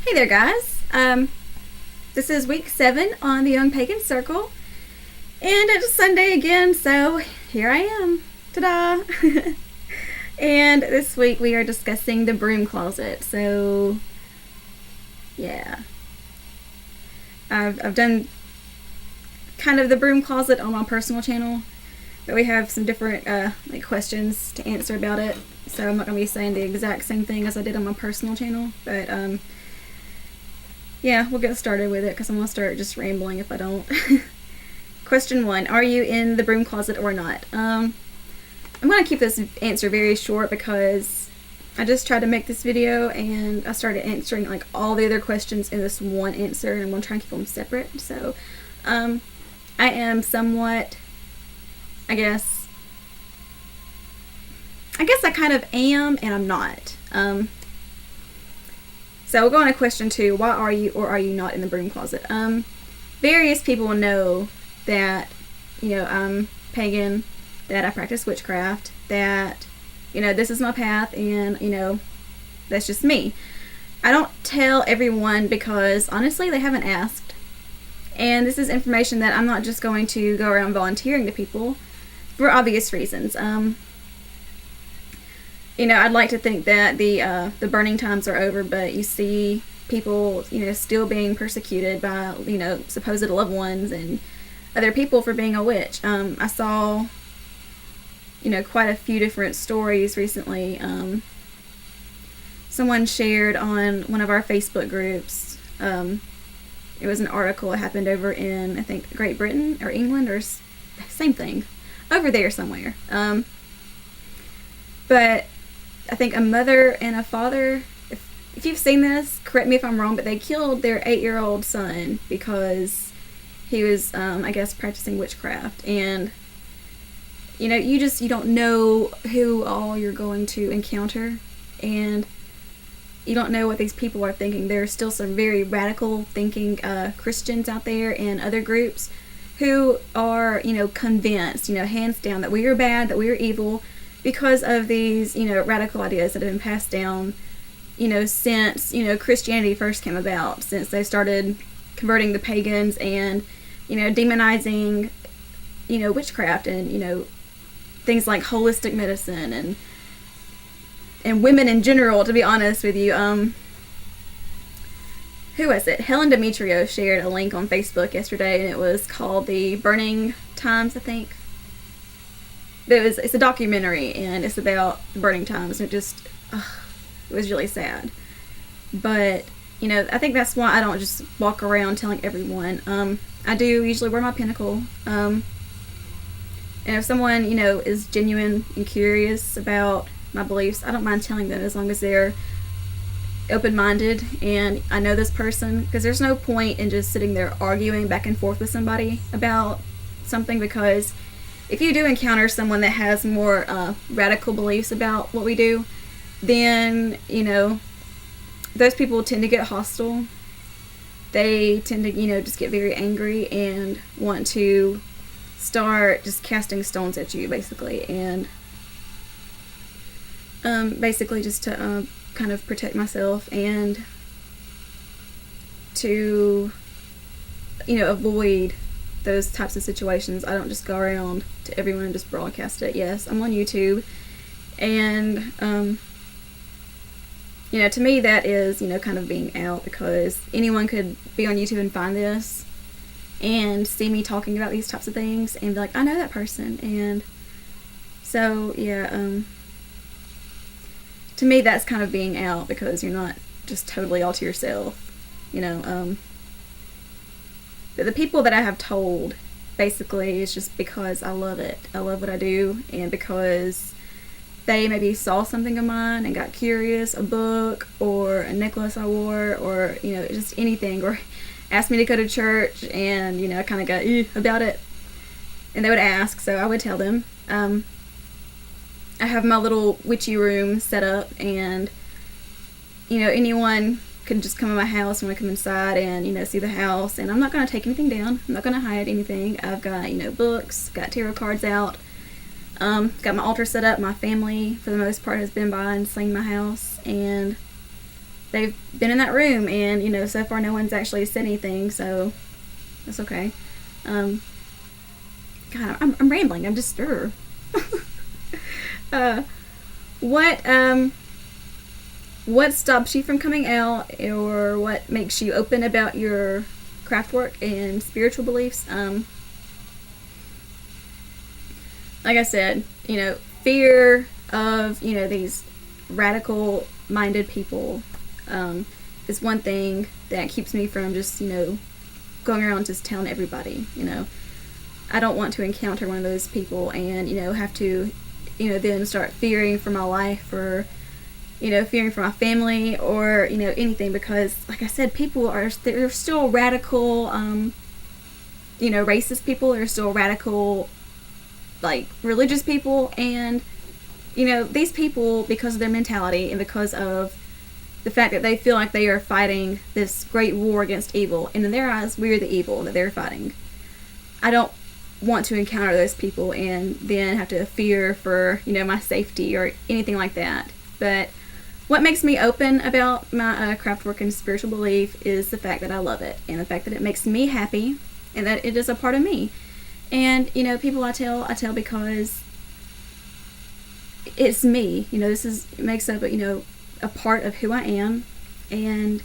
Hey there, guys. This is week 7 on the Young Pagan Circle, and it's Sunday again, so here I am. Ta-da! And this week we are discussing the broom closet. So, yeah, I've done kind of the broom closet on my personal channel, but we have some different questions to answer about it. So I'm not gonna be saying the exact same thing as I did on my personal channel, but yeah, we'll get started with it because I'm going to start just rambling if I don't. Question 1. Are you in the broom closet or not? I'm going to keep this answer very short because I just tried to make this video and I started answering like all the other questions in this one answer, and I'm going to try and keep them separate. So I am somewhat, I guess I kind of am and I'm not. So we'll go on to question 2. Why are you or are you not in the broom closet? Various people know that, I'm pagan, that I practice witchcraft, that, this is my path, and, that's just me. I don't tell everyone because, honestly, they haven't asked. And this is information that I'm not just going to go around volunteering to people for obvious reasons. I'd like to think that the burning times are over, but you see people, still being persecuted by, supposed loved ones and other people for being a witch. I saw, quite a few different stories recently. Someone shared on one of our Facebook groups. It was an article that happened over in, I think, Great Britain or England or same thing, over there somewhere. But I think a mother and a father, if you've seen this, correct me if I'm wrong, but they killed their 8-year-old son because he was, I guess, practicing witchcraft. And, you don't know who all you're going to encounter, and you don't know what these people are thinking. There are still some very radical thinking Christians out there and other groups who are, convinced, hands down, that we are bad, that we are evil, because of these, radical ideas that have been passed down, since, Christianity first came about, since they started converting the pagans and, demonizing, witchcraft and, things like holistic medicine and women in general, to be honest with you. Who was it? Helen Demetrio shared a link on Facebook yesterday, and it was called The Burning Times, I think. It's a documentary, and it's about the burning times, and it was really sad. But, I think that's why I don't just walk around telling everyone. I do usually wear my pentacle. And if someone, is genuine and curious about my beliefs, I don't mind telling them as long as they're open-minded and I know this person, because there's no point in just sitting there arguing back and forth with somebody about something, because if you do encounter someone that has more radical beliefs about what we do, then, those people tend to get hostile. They tend to, just get very angry and want to start just casting stones at you, basically. And basically just to kind of protect myself and to, avoid those types of situations. I don't just go around to everyone and just broadcast it. Yes, I'm on YouTube, and to me that is, kind of being out, because anyone could be on YouTube and find this and see me talking about these types of things and be like, I know that person. And so yeah, to me that's kind of being out, because you're not just totally all to yourself, But the people that I have told, basically, is just because I love it. I love what I do, and because they maybe saw something of mine and got curious, a book or a necklace I wore, or, just anything, or asked me to go to church, and, I kind of got about it, and they would ask, so I would tell them. I have my little witchy room set up, and, anyone could just come in my house and want to come inside and, see the house. And I'm not going to take anything down. I'm not going to hide anything. I've got, books, got tarot cards out, got my altar set up. My family, for the most part, has been by and seen my house. And they've been in that room, and so far no one's actually said anything, so that's okay. God, I'm rambling. I'm just uh, what stops you from coming out, or what makes you open about your craft work and spiritual beliefs? Like I said, fear of these radical minded people is one thing that keeps me from just going around just telling everybody. I don't want to encounter one of those people and have to then start fearing for my life, or fearing for my family, or anything, because like I said, they're still radical, racist people. They're still radical, like, religious people, and these people, because of their mentality and because of the fact that they feel like they are fighting this great war against evil, and in their eyes we're the evil that they're fighting. I don't want to encounter those people and then have to fear for my safety or anything like that. But what makes me open about my craft work and spiritual belief is the fact that I love it, and the fact that it makes me happy, and that it is a part of me. And people I tell because it's me. It makes up a part of who I am, and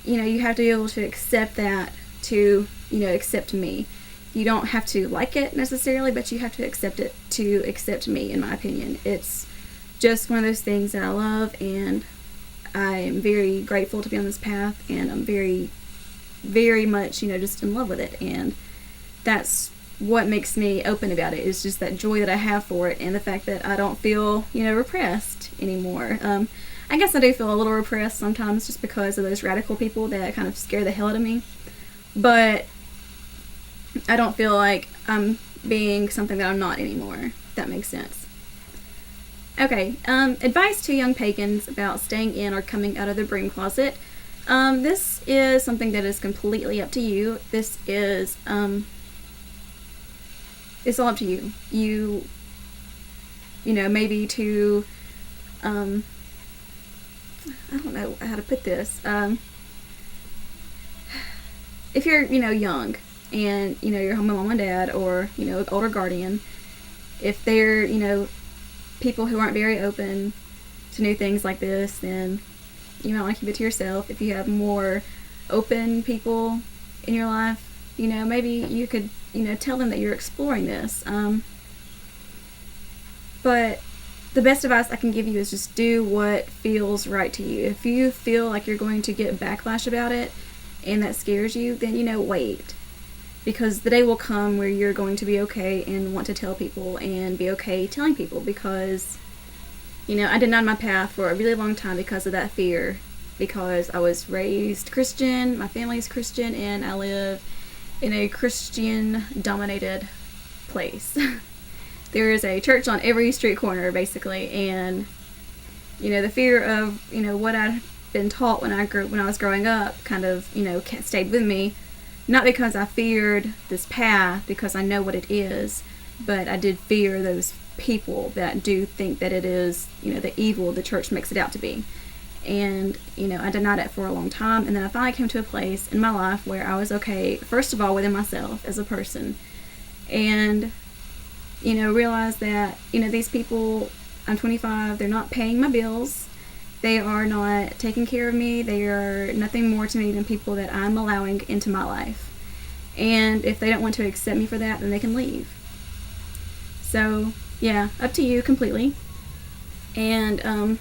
you have to be able to accept that to accept me. You don't have to like it necessarily, but you have to accept it to accept me, in my opinion. It's just one of those things that I love, and I am very grateful to be on this path, and I'm very, very much, just in love with it. And that's what makes me open about it, is just that joy that I have for it, and the fact that I don't feel, repressed anymore. I guess I do feel a little repressed sometimes, just because of those radical people that kind of scare the hell out of me. But I don't feel like I'm being something that I'm not anymore, if that makes sense. Okay, advice to young pagans about staying in or coming out of the broom closet. This is something that is completely up to you. This is, it's all up to you. Maybe to, I don't know how to put this. If you're, young, and, you're home with mom and dad, or, older guardian, if they're, people who aren't very open to new things like this, then you might want to keep it to yourself. If you have more open people in your life, maybe you could, tell them that you're exploring this. But the best advice I can give you is just do what feels right to you. If you feel like you're going to get backlash about it, and that scares you, then, wait. Because the day will come where you're going to be okay and want to tell people and be okay telling people, because, I denied my path for a really long time because of that fear. Because I was raised Christian, my family's Christian, and I live in a Christian-dominated place. There is a church on every street corner, basically, and, the fear of, what I'd been taught when I was growing up kind of, stayed with me. Not because I feared this path, because I know what it is, but I did fear those people that do think that it is, the evil the church makes it out to be. And, I denied it for a long time, and then I finally came to a place in my life where I was okay, first of all, within myself as a person, and, realized that, these people, I'm 25, they're not paying my bills. They are not taking care of me. They are nothing more to me than people that I'm allowing into my life. And if they don't want to accept me for that, then they can leave. So, yeah, up to you completely. And,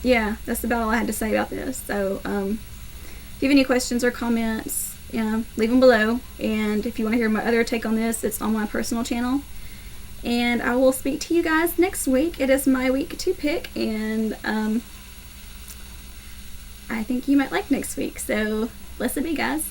yeah, that's about all I had to say about this. So, if you have any questions or comments, leave them below. And if you want to hear my other take on this, it's on my personal channel. And I will speak to you guys next week. It is my week to pick, and I think you might like next week. So, blessed be, guys.